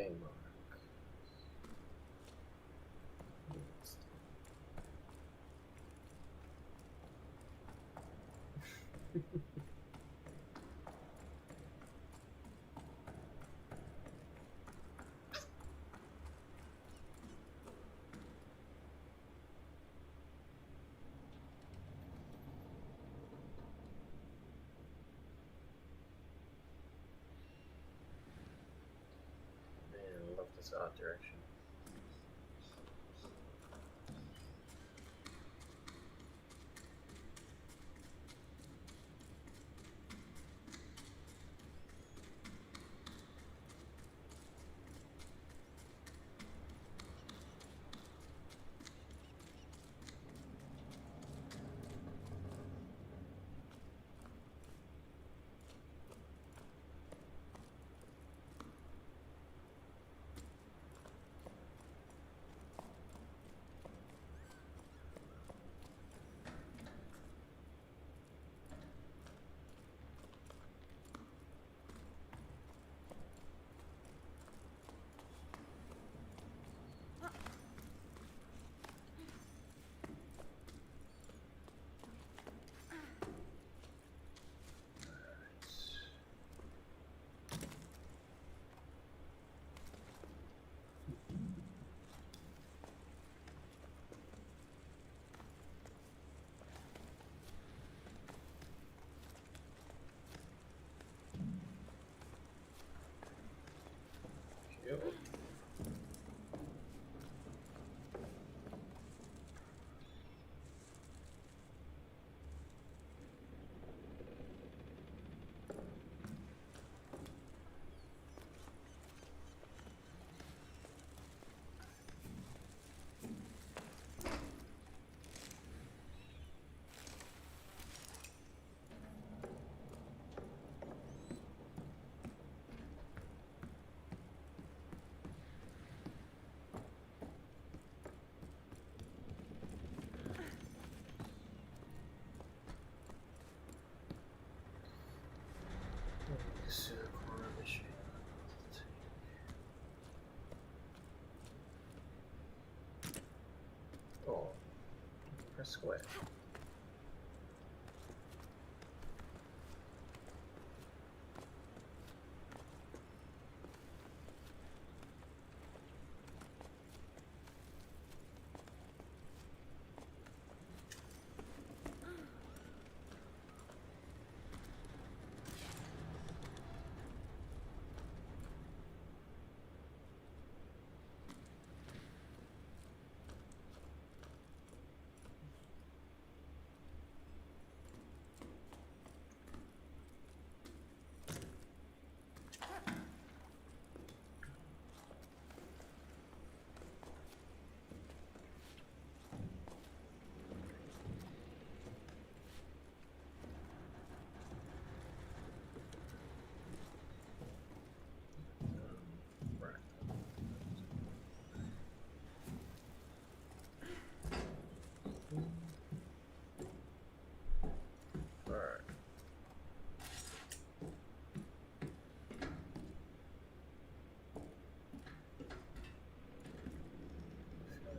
day mark. This odd direction. Yep. Oh, press square.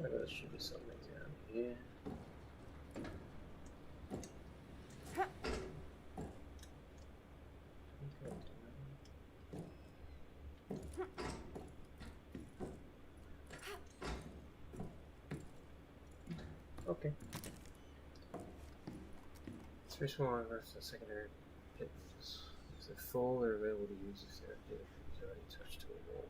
There should be something down here. Okay. Space one versus the secondary pits. If they're full, they're available to use if their data is already touched to a wall.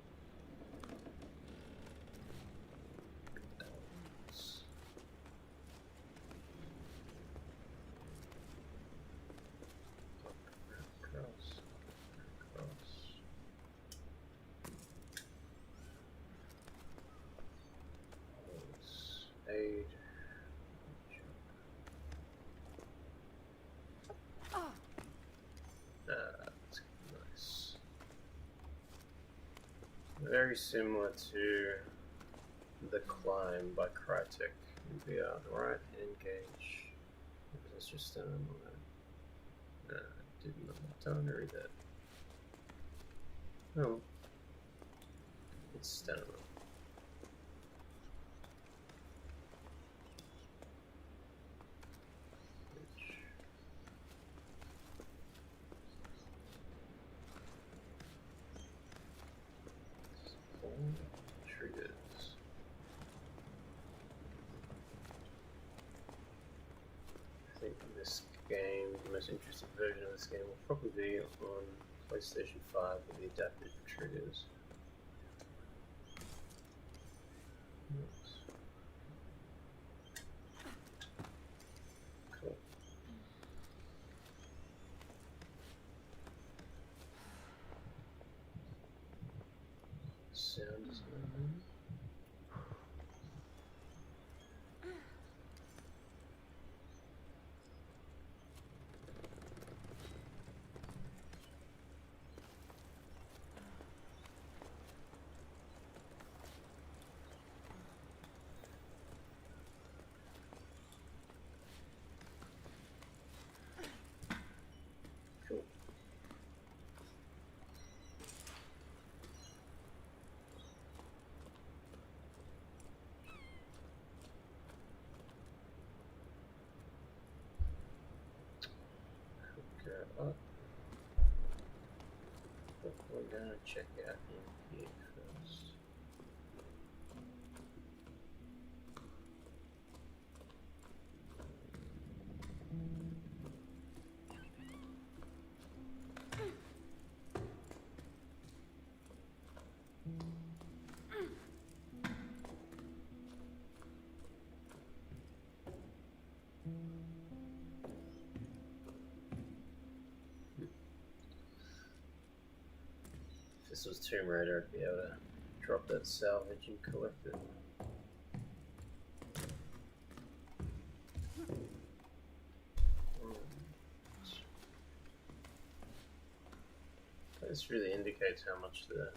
Aid. That's nice. Very similar to the climb by Crytek. We are the right hand gauge. It's just didn't read that. Oh. It's stamina. Triggers. I think this game, the most interesting version of this game, will probably be on PlayStation 5 with the adaptive triggers. Cool. Sound design. Cool. Go up. But we're gonna check out in here first. If this was Tomb Raider, I'd be able to drop that salvage and collect it. This really indicates how much the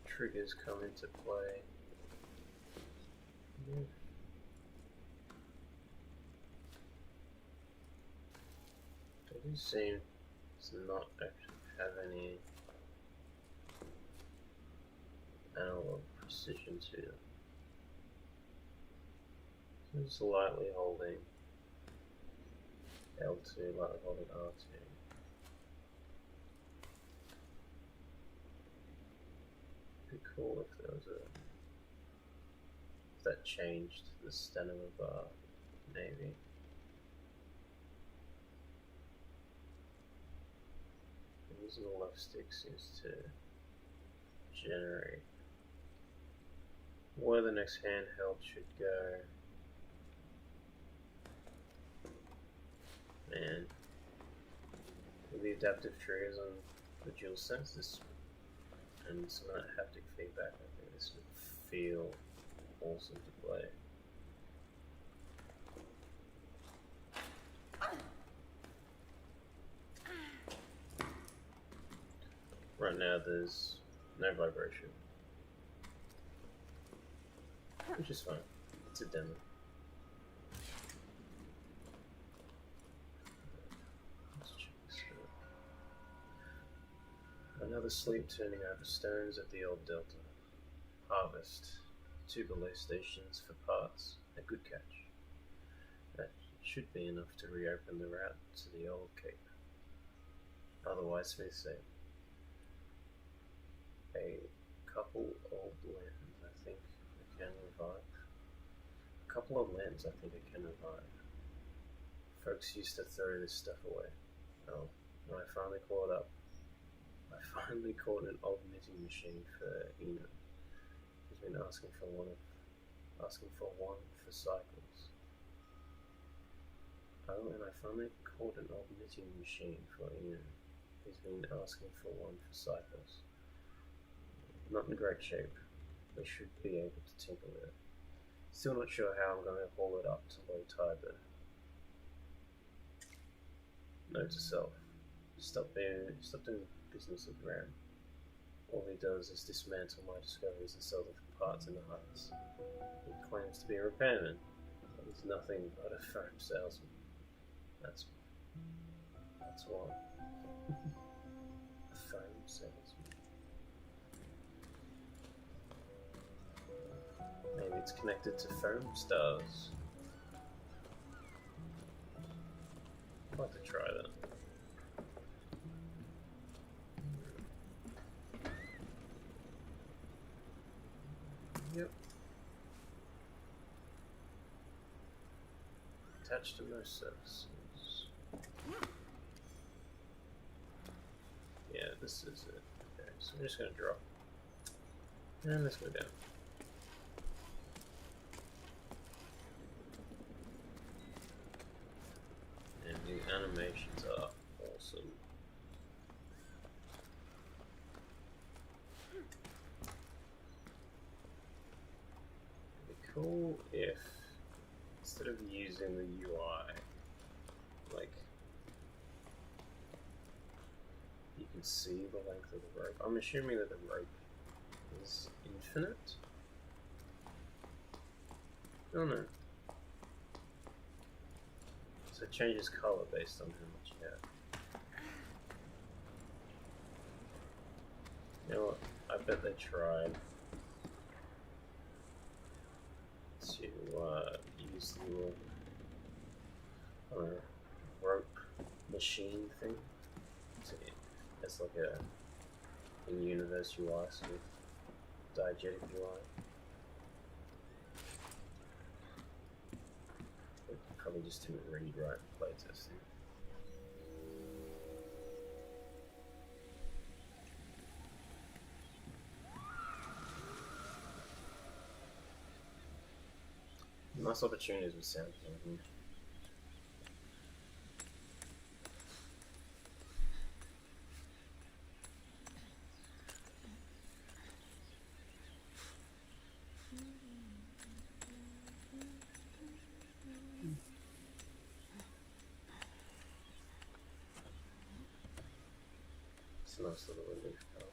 triggers come into play. Yeah. They do seem to not actually have any analog precision to them. So just lightly holding L2, lightly holding R2. It'd be cool if there was if that changed the stamina bar, maybe. Using the left stick seems to generate where the next handheld should go. And with the adaptive triggers on the dual senses and some of that haptic feedback, I think this would feel awesome to play. Right now there's no vibration, which is fine. It's a demo. Let's check this out. Another sleep turning over stones at the old delta. Harvest. 2 belay stations for parts. A good catch. That should be enough to reopen the route to the old cape. Otherwise, smooth sailing. A couple of lands I think I can revive. A couple of lands I think I can revive. Folks used to throw this stuff away. Oh, when I finally caught up, I finally caught an old knitting machine for Eno. He's been asking for one for cycles. Oh, and I finally caught an old knitting machine for Eno. He's been asking for one for cycles. Not in great shape. We should be able to tinker with it. Still not sure how I'm going to haul it up to low tide though. Note to self. Stop doing business with Ram. All he does is dismantle my discoveries and sell the parts in the huts. He claims to be a repairman, but he's nothing but a firm salesman. That's why. A firm salesman. it's connected to foam stars. I'd like to try that. Yep. Attached to most surfaces. Yeah, this is it. Okay, so we're just gonna drop. And let's go down. And the animations are awesome. It'd be cool if, instead of using the UI, like, you can see the length of the rope. I'm assuming that the rope is infinite? Oh no. So it changes color based on how much you have. You know what? I bet they tried to use the little rope machine thing as like a in-universe UI, sort of diegetic UI. But probably just didn't read right playtesting. Nice opportunities with sound design. It's a nice little relief color.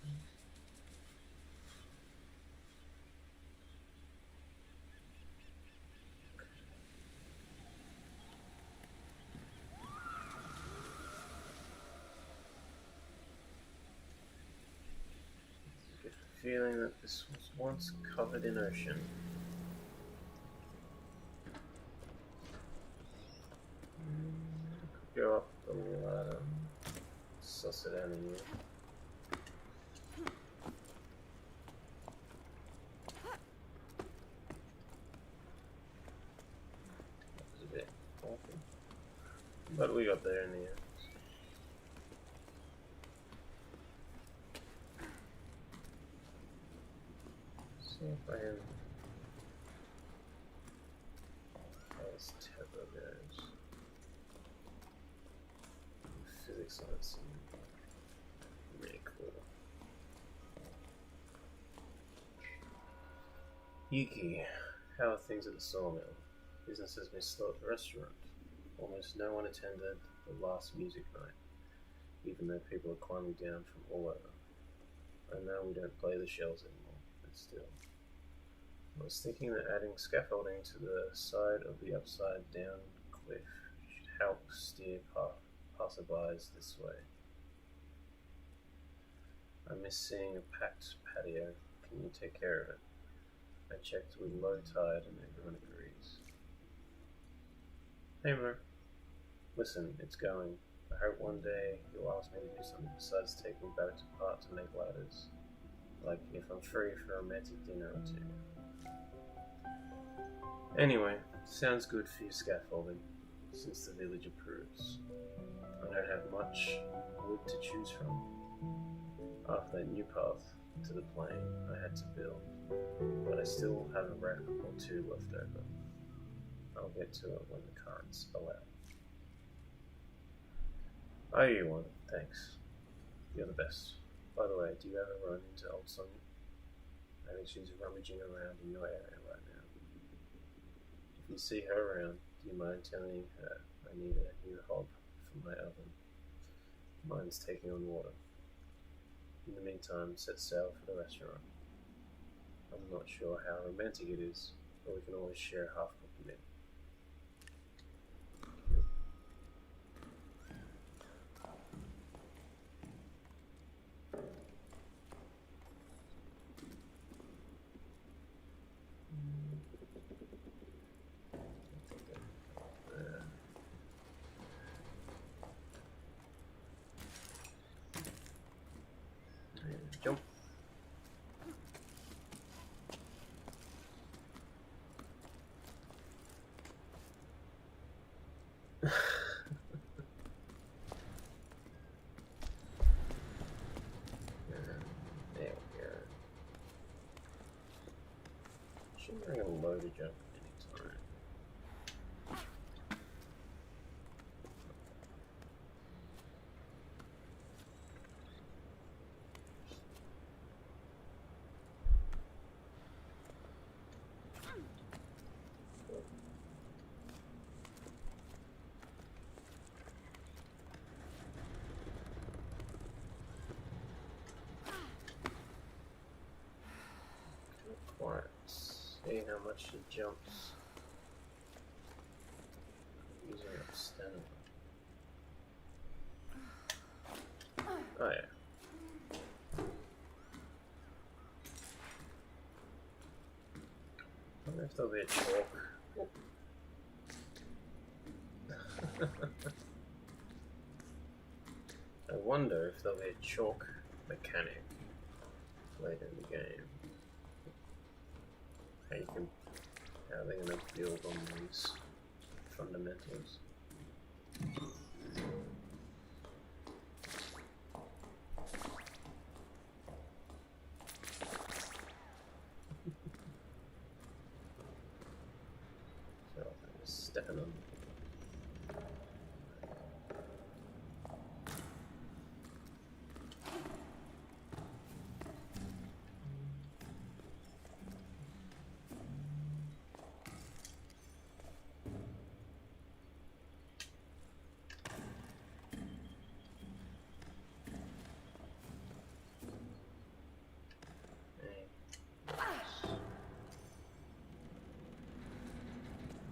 I get the feeling that this was once covered in ocean. Go up the ladder, suss it out in here. That was a bit awful. But we got there in the end. See if I can. How this tether goes. Physics on it seems really cool. Yuki, how are things at the sawmill? Business has been slow at the restaurant. Almost no one attended the last music night, even though people are climbing down from all over. I know we don't play the shells anymore, but still. I was thinking that adding scaffolding to the side of the upside down cliff should help steer passerbys this way. I miss seeing a packed patio. Can you take care of it? I checked with low tide and everyone agrees. Hey Mer, listen, it's going. I hope one day you'll ask me to do something besides take me back to part to make ladders. Like if I'm free for a romantic dinner or two. Anyway, sounds good for your scaffolding, since the village approves. I don't have much wood to choose from. After that new path to the plain I had to build, but I still have a rack or two left over. I'll get to it when the currents allow. I owe you one, thanks. You're the best. By the way, do you ever run into old Sonia? I think she's rummaging around in your area right now. If you see her around, do you mind telling her I need a new hob for my oven? Mine's taking on water. In the meantime, set sail for the restaurant. I'm not sure how romantic it is, but we can always share half of the meal. to jump anytime. Quite see how much he jumps using up stamina. Oh yeah. I wonder if there'll be a chalk. I wonder if there'll be a chalk mechanic later in the game. How they're gonna build on these fundamentals. So I'm just stepping on.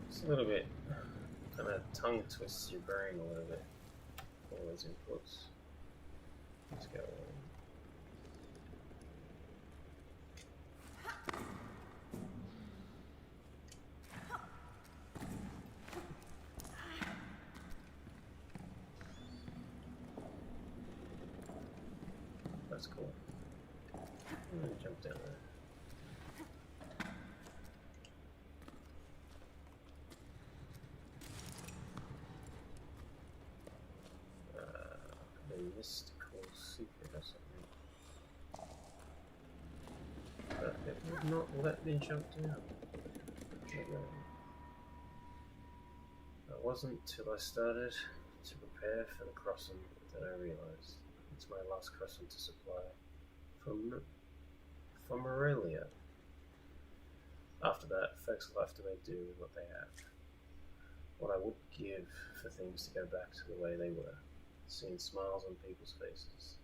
It's a little bit kind of tongue twists your brain a little bit. All those inputs. Let's go. That's cool. I'm gonna jump down there. A mystical secret or something. But it would not let me jump down. It wasn't till I started to prepare for the crossing that I realized it's my last crossing to supply from Aurelia. After that, folks will have to make do with what they have. What I would give for things to go back to the way they were. Seeing smiles on people's faces.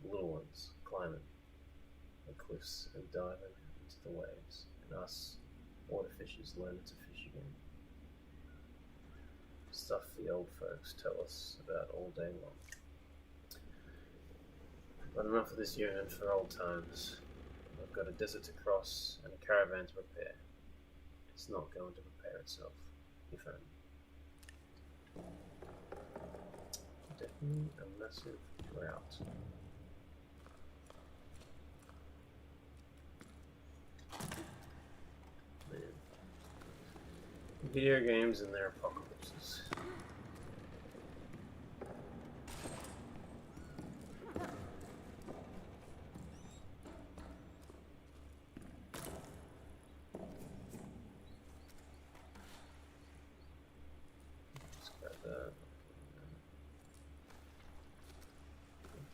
The little ones climbing the cliffs and diving into the waves. And us, water fishes, learning to fish again. Stuff the old folks tell us about all day long. But enough of this yearning for old times. I've got a desert to cross and a caravan to prepare. It's not going to prepare itself, if only. Definitely a massive route. Man. Video games and their apocalypses. Let's grab that.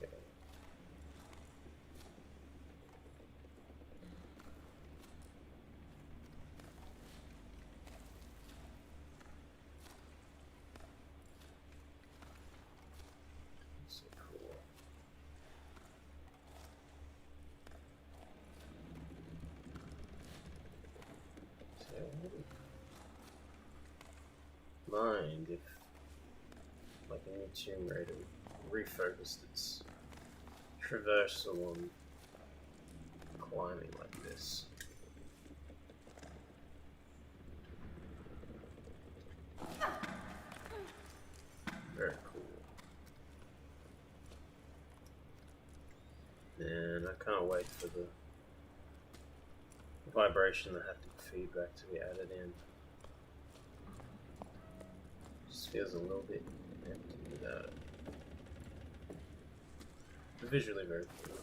Okay. So cool. So I wouldn't mind if, like a new Tomb Raider, refocused its traversal on climbing like this. Very cool. And I can't wait for the vibration, the haptic feedback to be added in. Just feels a little bit empty without it. But visually very cool.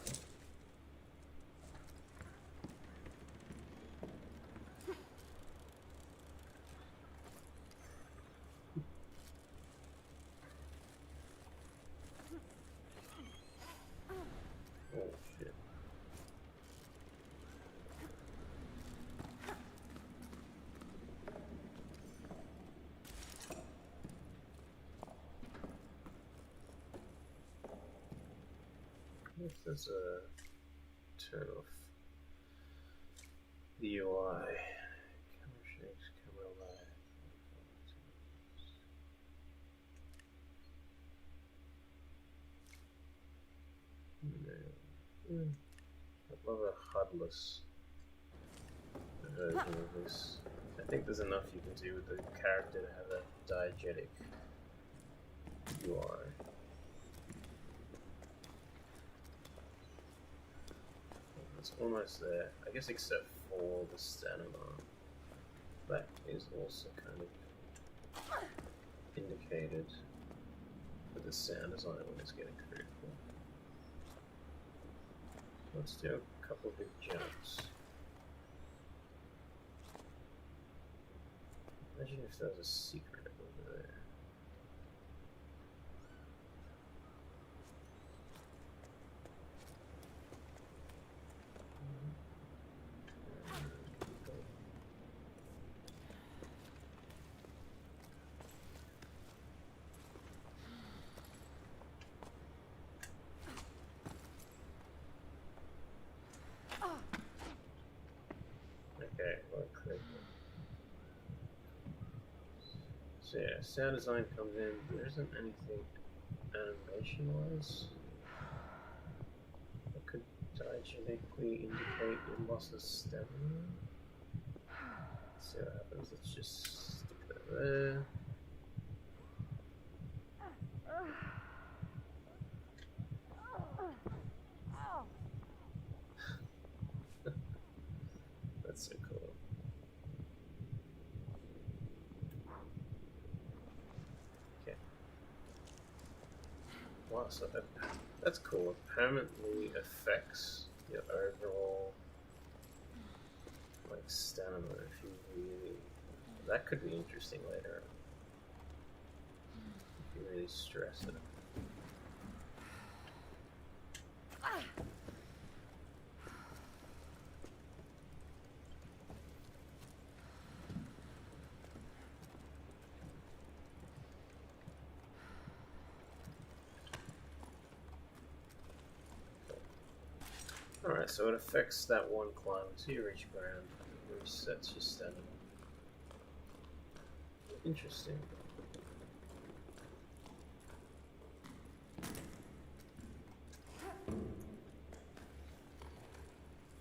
if there's a turn off the UI. Camera shakes, camera lag. No. I'd love a HUD-less version of this. I think there's enough you can do with the character to have a diegetic UI. It's almost there, I guess, except for the stamina. That is also kind of indicated with the sound design when it's getting critical. Let's do a couple of big jumps. Imagine if there was a secret over there. Okay, well, click. So yeah, sound design comes in. There isn't anything animation-wise that could diegetically indicate your loss of stamina. Let's see what happens. Let's just stick that there. That's so cool. Okay. Wow, so that's cool. It permanently affects your overall like stamina if you really. That could be interesting later on. If you really stress it. Alright, so it affects that one climb until you reach ground. It resets your stamina. Interesting.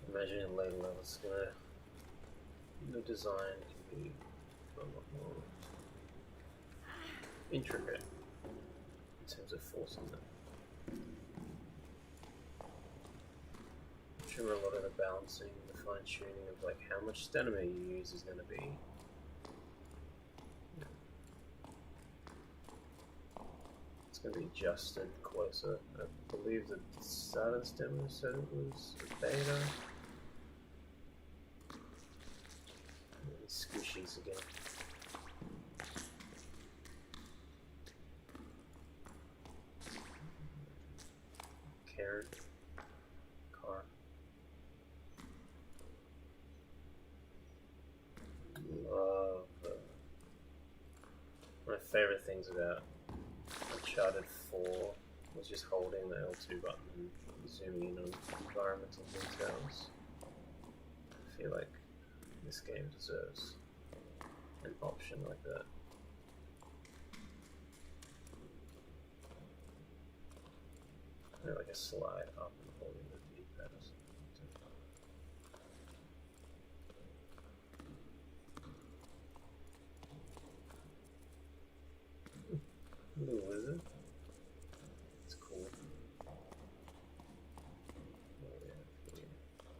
Imagine in later levels it's gonna. The design can be a lot more intricate in terms of forcing them. I'm sure a lot of the balancing, the fine tuning of like how much stamina you use is going to be. It's going to be adjusted closer. I believe the start of the stamina said it was a beta. These squishies again. Karen. Car. Love my favorite things about Uncharted 4 was just holding the L2 button and zooming in on environmental details. I feel like this game deserves an option like that. Like a slide up and holding the D-pad or something. Little lizard. It's cool. Oh, yeah.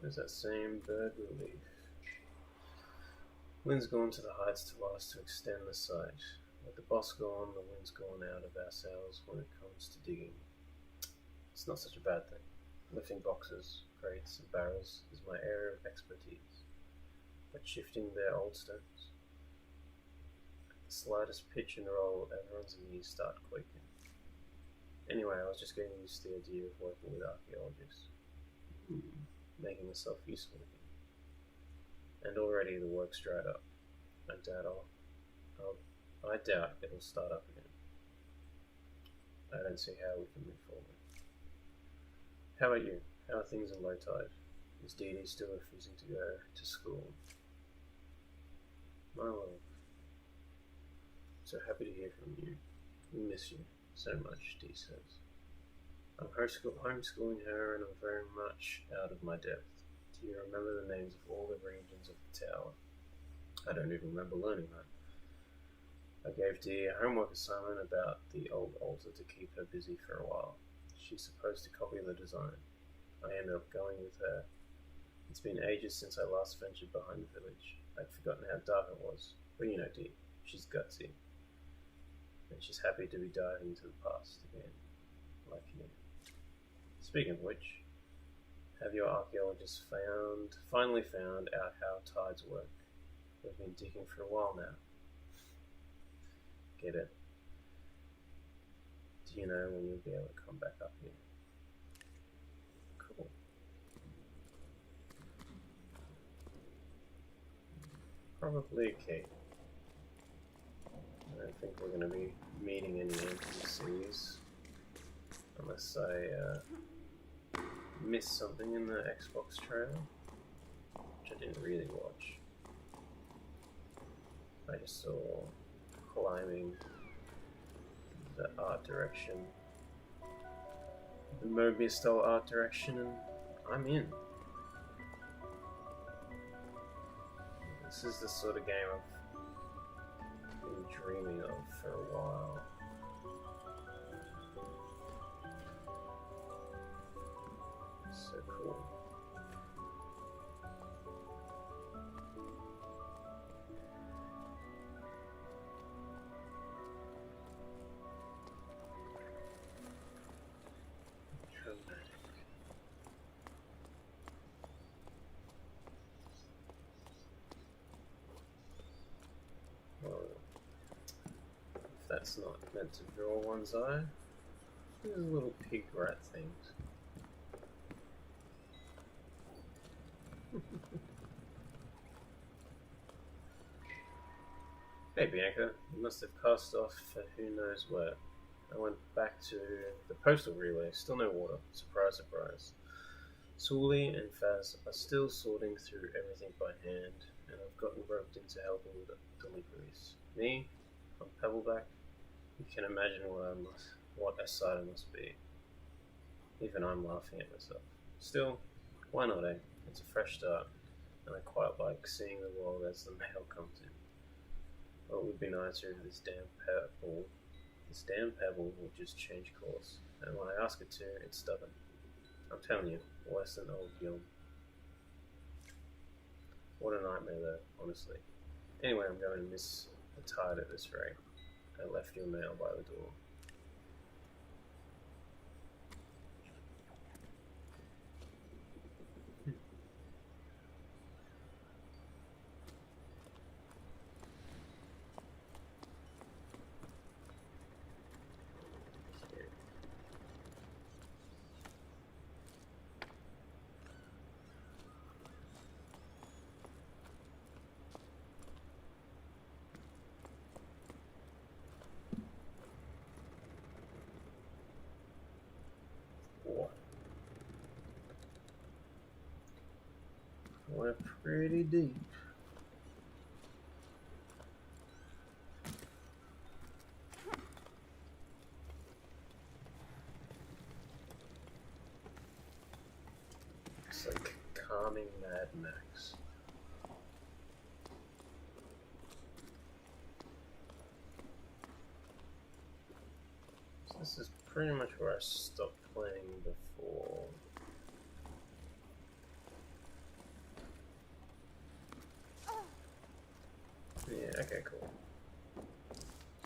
There's that same bird relief. Wind's gone to the heights to last to extend the sight. With the boss gone, the wind's gone out of our sails when it comes to digging. It's not such a bad thing. Lifting boxes, crates, and barrels is my area of expertise. But shifting their old stones. The slightest pitch and roll, everyone's knees start quaking. Anyway, I was just getting used to the idea of working with archaeologists. Making myself useful again. And already the work's dried up. I doubt it'll start up again. I don't see how we can move forward. How about you? How are things in low tide? Is Dee Dee still refusing to go to school? My love, so happy to hear from you. We miss you so much, Dee says. I'm homeschooling her and I'm very much out of my depth. Do you remember the names of all the regions of the tower? I don't even remember learning that. I gave Dee a homework assignment about the old altar to keep her busy for a while. She's supposed to copy the design. I ended up going with her. It's been ages since I last ventured behind the village. I'd forgotten how dark it was. But you know Dee, she's gutsy. And she's happy to be diving into the past again, like you. Speaking of which, have your archaeologists finally found out how tides work? We've been digging for a while now. Get it? Do you know when you'll be able to come back up here? Cool. Probably a key. I don't think we're going to be meeting any NPCs unless I missed something in the Xbox trailer, which I didn't really watch. I just saw climbing the art direction, the Mobius style art direction, and I'm in. This is the sort of game I've been dreaming of for a while. So cool. If that's not meant to draw one's eye, there's little pig rat things. Hey Bianca, you must have cast off for who knows where. I went back to the postal relay, still no water. Surprise, surprise. Sully and Faz are still sorting through everything by hand, and I've gotten roped into helping with the deliveries. Me, on Pebbleback, you can imagine what a sight I must be. Even I'm laughing at myself. Still, why not, eh? It's a fresh start, and I quite like seeing the world as the mail comes in. Well, it would be nicer if this damn pebble would just change course, and when I ask it to, it's stubborn. I'm telling you, worse than old Gilm. What a nightmare though, honestly. Anyway, I'm going to miss the tide at this rate. I left your mail by the door. We're pretty deep. It's like calming Mad Max. So this is pretty much where I stopped playing before. Yeah, okay, cool.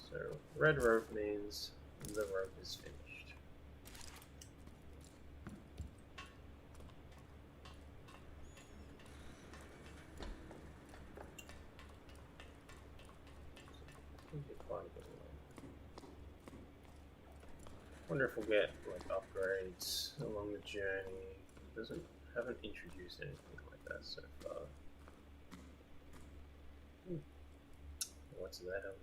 So, red rope means the rope is finished. Quite a bit away. Wonder if we'll get like upgrades along the journey. Haven't introduced anything like that so far. What's that?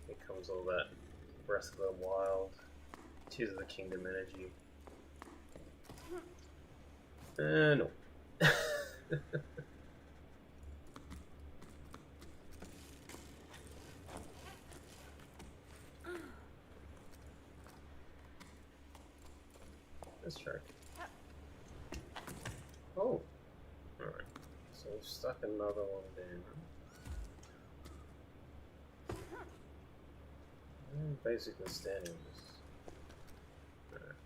Here comes all that Breath of the Wild, Tears of the Kingdom energy. No. Let's try. Oh, alright. So we've stuck another one down. I'm basically standing this. Alright.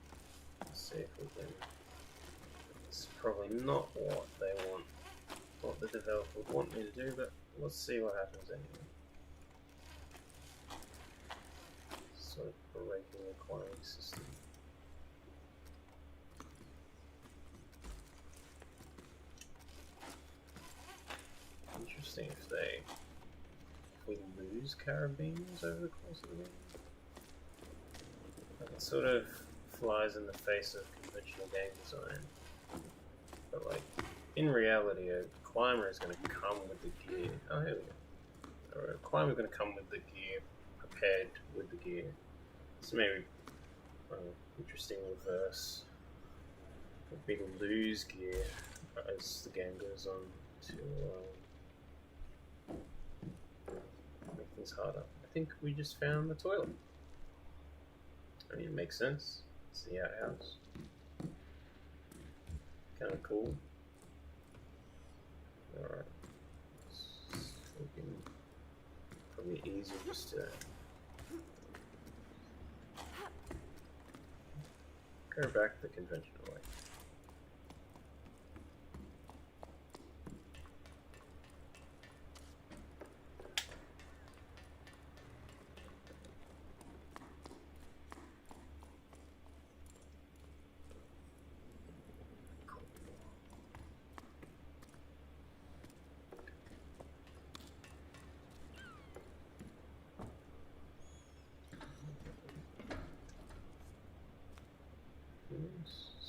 Let's see if we can. It's probably not what they want, what the developer would want me to do, but let's see what happens anyway. Sort of breaking the quality system. Interesting if we lose carabiners over the course of the game. Like, it sort of flies in the face of conventional game design. But like, in reality, a climber is going to come with the gear. Oh, here we go. Or a climber is going to come with the gear, prepared with the gear. So maybe interesting reverse would be to lose gear as the game goes on to make things harder. I think we just found the toilet. I mean, it makes sense. It's the outhouse. Kind of cool. Alright. Probably easier just to go back the conventional way.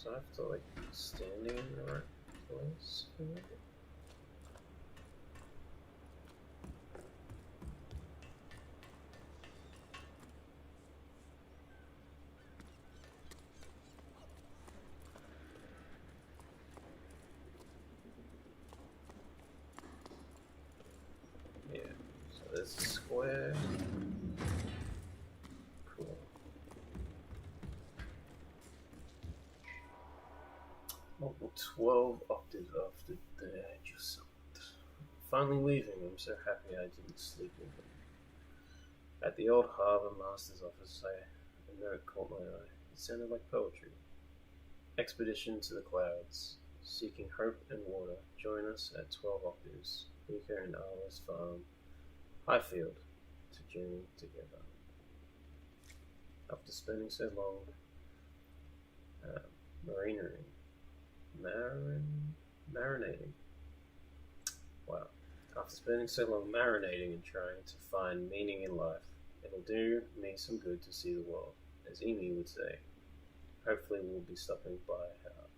So I have to like standing in the right place. Yeah, so there's a square. Cool. Level 12 octaves after the Jusant. Finally leaving, I'm so happy I didn't sleep with him. At the old harbour master's office, a note caught my eye. It sounded like poetry. Expedition to the clouds. Seeking hope and water. Join us at 12 octaves. Mika and Arla's farm. Highfield. To journey together. After spending so long marinating. Wow. After spending so long marinating and trying to find meaning in life, it'll do me some good to see the world, as Amy would say. Hopefully we'll be stopping by her hut.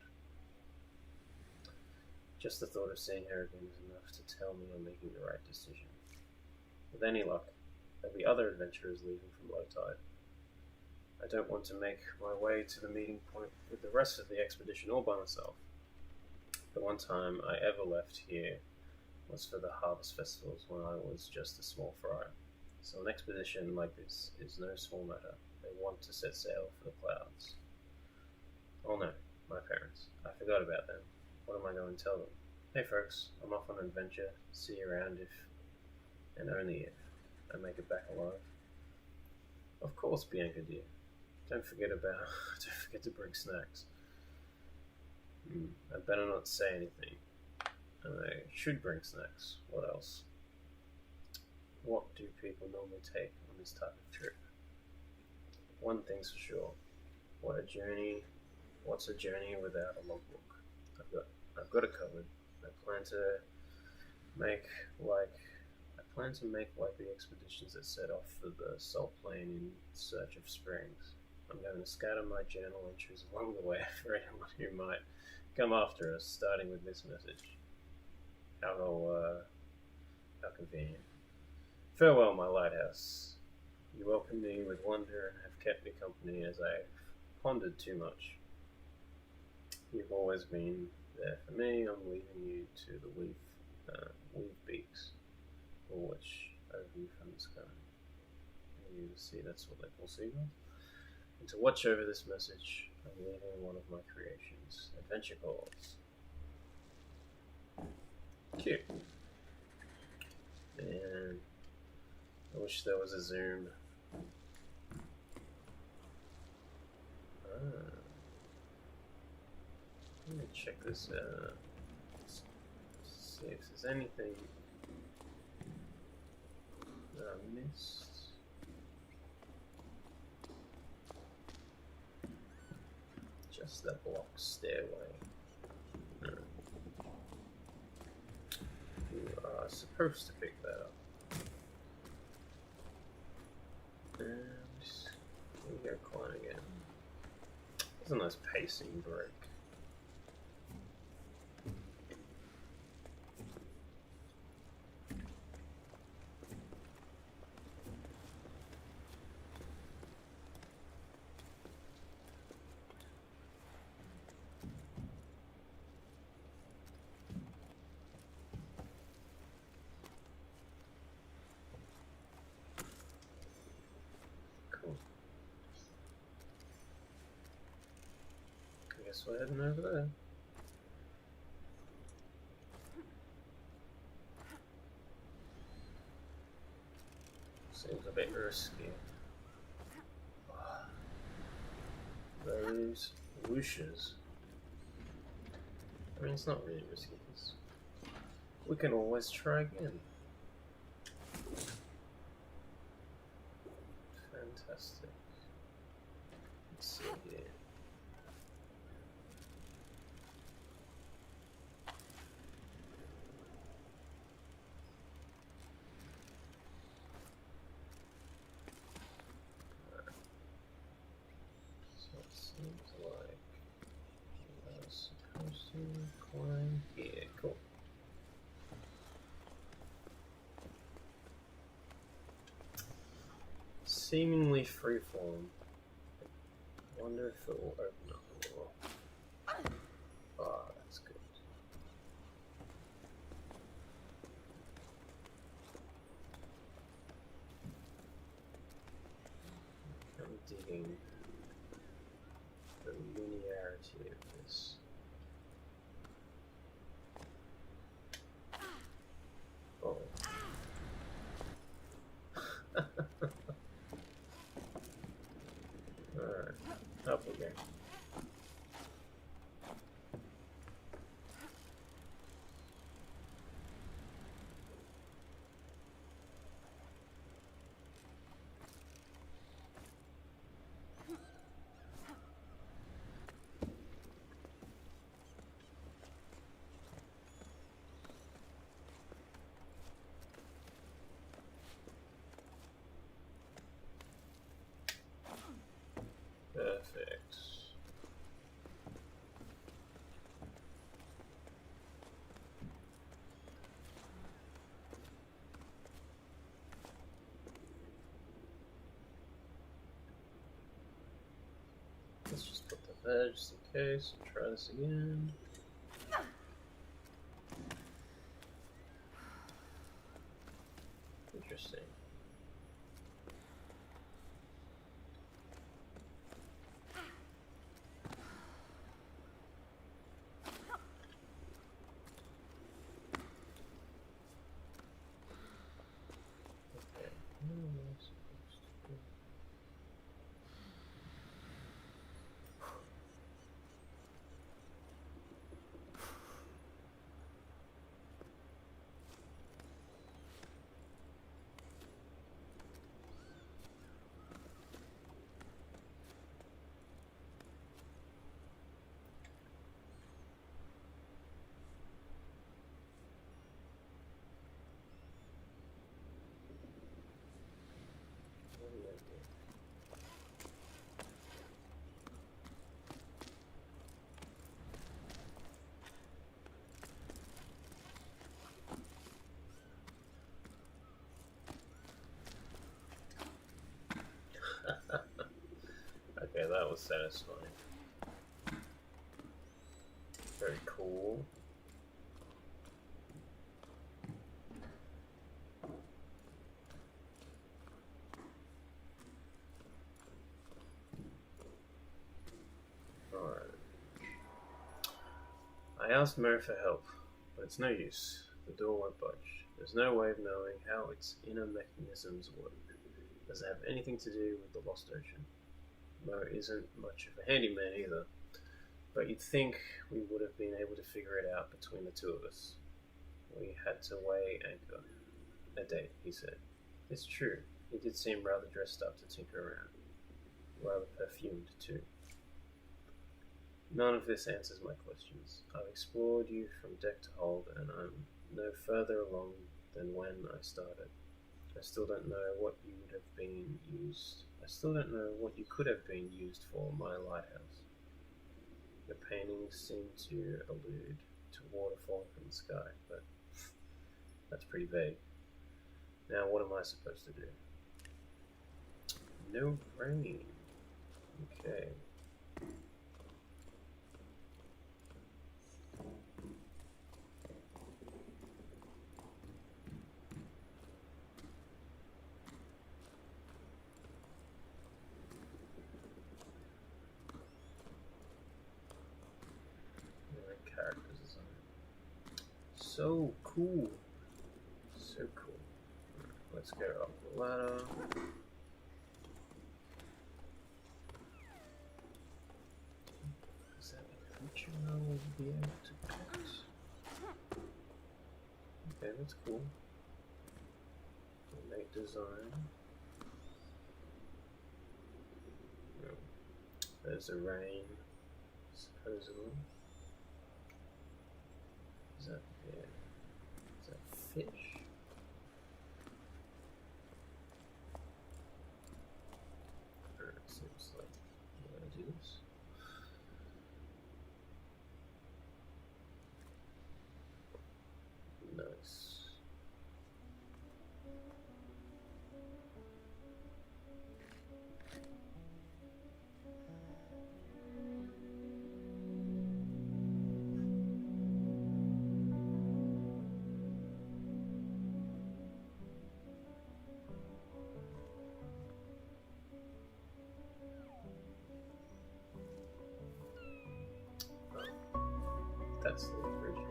Just the thought of seeing her again is enough to tell me I'm making the right decision. With any luck, there'll be other adventurers leaving from low tide. I don't want to make my way to the meeting point with the rest of the expedition all by myself. The one time I ever left here was for the harvest festivals when I was just a small fry. So an expedition like this is no small matter. They want to set sail for the clouds. Oh no, my parents. I forgot about them. What am I going to tell them? Hey folks, I'm off on an adventure. See you around if, and only if, I make it back alive. Of course, Bianca dear. Don't forget to bring snacks. I better not say anything. I should bring snacks. What else? What do people normally take on this type of trip? One thing's for sure. What's a journey without a logbook? I've got it covered. I plan to make like the expeditions that set off for the salt plain in search of springs. I'm going to scatter my journal entries along the way for anyone who might come after us, starting with this message. How convenient. Farewell, my lighthouse. You welcome me with wonder and have kept me company as I've pondered too much. You've always been there for me. I'm leaving you to the weave beaks, or which over you from the sky. You see, that's what they call seagulls. And to watch over this message, I'm leaving one of my creations, adventure calls. Cute. Man, I wish there was a zoom. Let me check this out. See if there's anything that I missed. Just that block stairway. You are supposed to pick that up. And we go climb again. That's a nice pacing break. Guess we're heading over there. Seems a bit risky. Those whooshes. I mean, it's not really risky. We can always try again. Fantastic. Let's see here. Seems like I was supposed to climb here. Cool. Seemingly freeform. I wonder if it will open up a little. Ah, that's good. I'm digging the linearity of this. Oh. Alright, up again. Perfect. Let's just put that there just in case. Try this again. Interesting. Okay. What am I supposed to do? satisfying. Very cool. Alright. I asked Mo for help, but it's no use. The door won't budge. There's no way of knowing how its inner mechanisms work. Does it have anything to do with the Lost Ocean? Mo isn't much of a handyman either, but you'd think we would have been able to figure it out between the two of us. We had to weigh anchor. A date, he said. It's true, he did seem rather dressed up to tinker around. Rather perfumed, too. None of this answers my questions. I've explored you from deck to hold, and I'm no further along than when I started. I still don't know what you would have been used. I still don't know what you could have been used for my lighthouse. The paintings seem to allude to water falling from the sky, but that's pretty vague. Now, what am I supposed to do? No rain. Okay. Character design. So cool. So cool. Right, let's get up the ladder. Is that a creature I will be able to pet? Okay, that's cool. Make design. Oh, there's a rain, supposedly. Is that, yeah. Is that fish? Or it seems like I'm gonna do this. Nice. That's the original.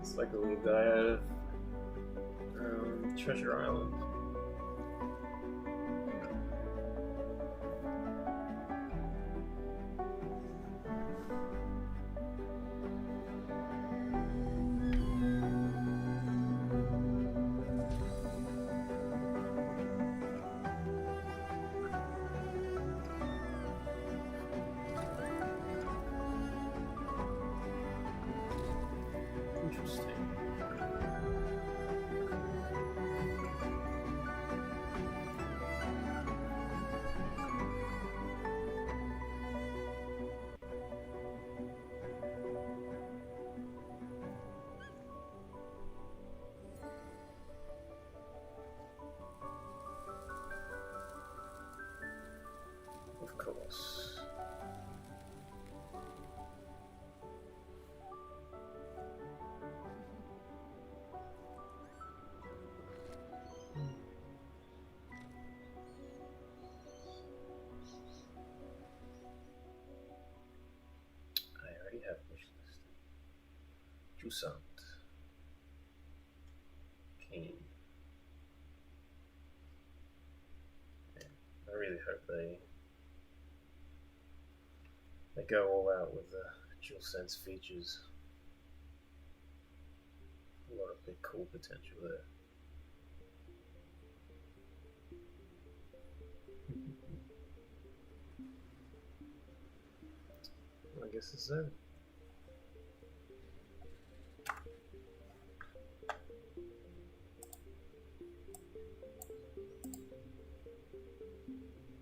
It's like a little guy out of Treasure Island. Interesting. Of course. I already have a wish list. Jusant. Keen. Man, I really hope they go all out with the Jusant's features. A lot of big cool potential there. I guess it's that.